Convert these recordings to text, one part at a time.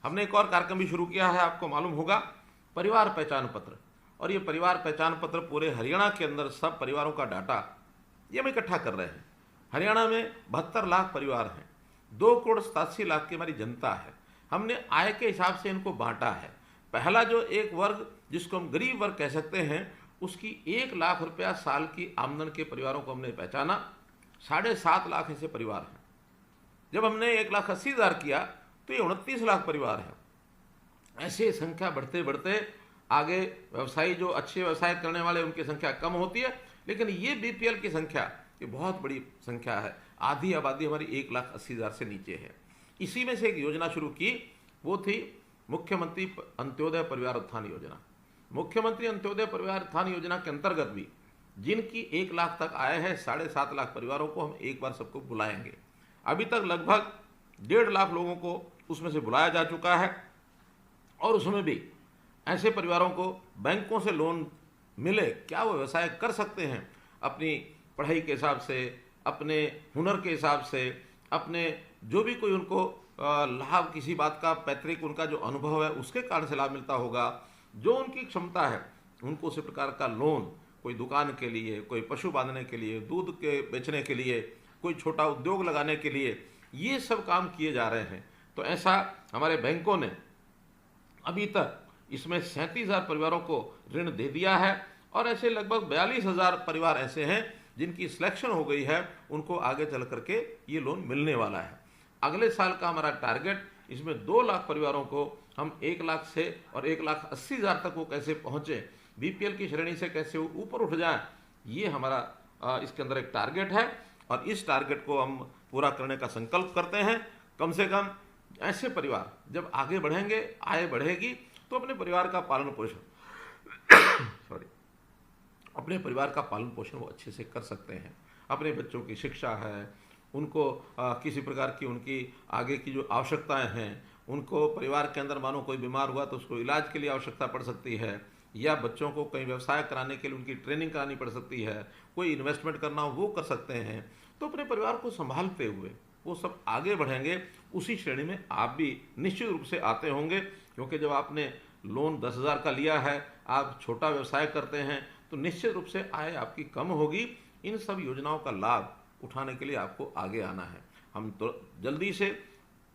हमने एक और कार्यक्रम भी शुरू किया है, आपको मालूम होगा, परिवार पहचान पत्र। और ये परिवार पहचान पत्र पूरे हरियाणा के अंदर सब परिवारों का डाटा ये हम इकट्ठा कर रहे हैं। हरियाणा में 72 लाख परिवार हैं, 2,87,00,000 की हमारी जनता है। हमने आय के हिसाब से इनको बांटा है। पहला जो एक वर्ग जिसको हम गरीब वर्ग कह सकते हैं, उसकी 1 लाख रुपया साल की आमदन के परिवारों को हमने पहचाना। 7.5 लाख ऐसे परिवार हैं। जब हमने 1,80,000 किया तो ये 29 लाख परिवार हैं। ऐसे संख्या बढ़ते बढ़ते आगे व्यवसायी जो अच्छे व्यवसाय करने वाले उनकी संख्या कम होती है, लेकिन ये बीपीएल की संख्या ये बहुत बड़ी संख्या है। आधी आबादी हमारी 1,80,000 से नीचे है। इसी में से एक योजना शुरू की, वो थी मुख्यमंत्री अंत्योदय परिवार उत्थान योजना। मुख्यमंत्री अंत्योदय परिवार उत्थान योजना के अंतर्गत भी जिनकी 1 लाख तक आय है, 7.5 लाख परिवारों को हम एक बार सबको बुलाएंगे। अभी तक लगभग 1.5 लाख लोगों को उसमें से बुलाया जा चुका है। और उसमें भी ऐसे परिवारों को बैंकों से लोन मिले, क्या वो व्यवसाय कर सकते हैं अपनी पढ़ाई के हिसाब से, अपने हुनर के हिसाब से, अपने जो भी कोई उनको लाभ, किसी बात का पैतृक उनका जो अनुभव है उसके कारण से लाभ मिलता होगा, जो उनकी क्षमता है उनको उसी प्रकार का लोन, कोई दुकान के लिए, कोई पशु बांधने के लिए, दूध के बेचने के लिए, कोई छोटा उद्योग लगाने के लिए, ये सब काम किए जा रहे हैं। तो ऐसा हमारे बैंकों ने अभी तक इसमें 37,000 परिवारों को ऋण दे दिया है। और ऐसे लगभग 42,000 परिवार ऐसे हैं जिनकी सिलेक्शन हो गई है, उनको आगे चल करके ये लोन मिलने वाला है। अगले साल का हमारा टारगेट, इसमें 2 लाख परिवारों को हम 1 लाख से और 1,80,000 तक वो कैसे पहुँचे, बीपीएल की श्रेणी से कैसे ऊपर उठ जाए, ये हमारा इसके अंदर एक टारगेट है। और इस टारगेट को हम पूरा करने का संकल्प करते हैं। कम से कम ऐसे परिवार जब आगे बढ़ेंगे, आय बढ़ेगी, तो अपने परिवार का पालन पोषण अपने परिवार का पालन पोषण वो अच्छे से कर सकते हैं। अपने बच्चों की शिक्षा है, उनको किसी प्रकार की उनकी आगे की जो आवश्यकताएं हैं, उनको परिवार के अंदर मानो कोई बीमार हुआ तो उसको इलाज के लिए आवश्यकता पड़ सकती है, या बच्चों को कहीं व्यवसाय कराने के लिए उनकी ट्रेनिंग करानी पड़ सकती है, कोई इन्वेस्टमेंट करना हो वो कर सकते हैं। तो अपने परिवार को संभालते हुए वो सब आगे बढ़ेंगे। उसी श्रेणी में आप भी निश्चित रूप से आते होंगे, क्योंकि जब आपने लोन 10,000 का लिया है, आप छोटा व्यवसाय करते हैं, तो निश्चित रूप से आय आपकी कम होगी। इन सब योजनाओं का लाभ उठाने के लिए आपको आगे आना है। हम तो जल्दी से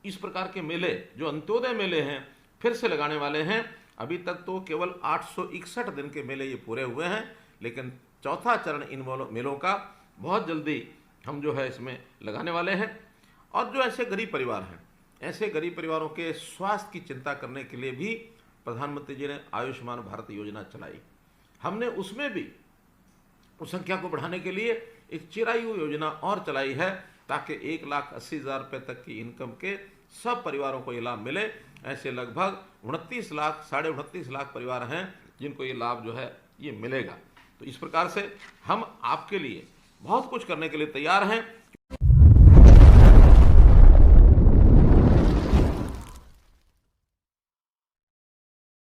इस प्रकार के मेले, जो अंत्योदय मेले हैं, फिर से लगाने वाले हैं। अभी तक तो केवल 861 दिन के मेले ये पूरे हुए हैं, लेकिन चौथा चरण इन मेलों का बहुत जल्दी हम जो है इसमें लगाने वाले हैं। और जो ऐसे गरीब परिवार हैं, ऐसे गरीब परिवारों के स्वास्थ्य की चिंता करने के लिए भी प्रधानमंत्री जी ने आयुष्मान भारत योजना चलाई। हमने उसमें भी उस संख्या को बढ़ाने के लिए एक चिरायु योजना और चलाई है, ताकि 1,80,000 रुपये तक की इनकम के सब परिवारों को ये लाभ मिले। ऐसे लगभग 29 लाख, 29.5 लाख परिवार हैं जिनको ये लाभ जो है ये मिलेगा। तो इस प्रकार से हम आपके लिए बहुत कुछ करने के लिए तैयार हैं।